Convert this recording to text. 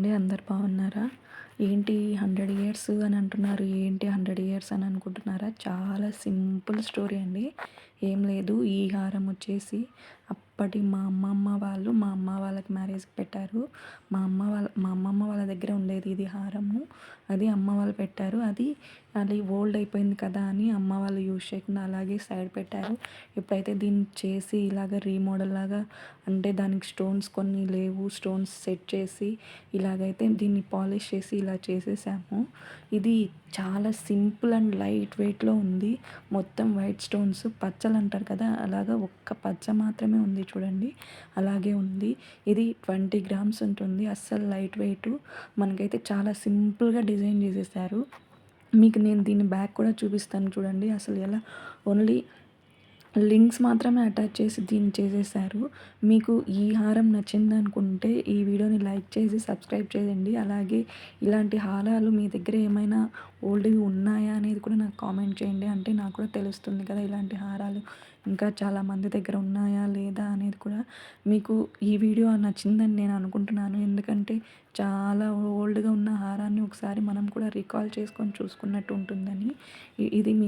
అండి. అందరు బాగున్నారా? ఏంటి 100 ఇయర్స్ అని అంటున్నారు. ఏంటి 100 ఇయర్స్ అని అనుకుంటున్నారా? చాలా సింపుల్ స్టోరీ అండి. ఏం లేదు. ఈ హారం వచ్చేసి అప్పటి మా అమ్మ వాళ్ళకి మ్యారేజ్‌కి పెట్టారు. మా అమ్మమ్మ వాళ్ళ దగ్గర ఉండేది ఇది హారము. అది అమ్మ వాళ్ళు పెట్టారు. అది ఓల్డ్ అయిపోయింది కదా అని అమ్మ వాళ్ళు యూజ్ చేయకుండా అలాగే సైడ్ పెట్టారు. ఇప్పుడైతే దీన్ని చేసి ఇలాగ రీమోడల్ లాగా, అంటే దానికి స్టోన్స్ కొన్ని లేవు, స్టోన్స్ సెట్ చేసి ఇలాగైతే దీన్ని పాలిష్ చేసి ఇలా చేసేసాము. ఇది చాలా సింపుల్ అండ్ లైట్ వెయిట్‌లో ఉంది. మొత్తం వైట్ స్టోన్స్ పచ్చలు అంటారు కదా, అలాగా ఒక్క పచ్చ మాత్రమే ఉంది చూడండి. అలాగే ఉంది. ఇది 20 గ్రామ్స్ ఉంటుంది. అస్సలు లైట్ వెయిట్. మనకైతే చాలా సింపుల్‌గా డిజైన్ చేసేసారు. మీకు నేను దీని బ్యాక్ కూడా చూపిస్తాను చూడండి. అసలు ఎలా ఓన్లీ లింక్స్ మాత్రమే అటాచ్ చేసి దీన్ని చేసేసారు. మీకు ఈ హారం నచ్చిందనుకుంటే ఈ వీడియోని లైక్ చేసి సబ్స్క్రైబ్ చేయండి. అలాగే ఇలాంటి హారాలు మీ దగ్గర ఏమైనా ఓల్డ్‌వి ఉన్నాయా అనేది కూడా నాకు కామెంట్ చేయండి. అంటే నాకు కూడా తెలుస్తుంది కదా, ఇలాంటి హారాలు ఇంకా చాలామంది దగ్గర ఉన్నాయా లేదా అనేది కూడా. మీకు ఈ వీడియో నచ్చిందని నేను అనుకుంటున్నాను. ఎందుకంటే చాలా ఓల్డ్‌గా ఉన్న హారాన్ని ఒకసారి మనం కూడా రీకాల్ చేసుకొని చూసుకున్నట్టు ఉంటుందని. ఇది మీ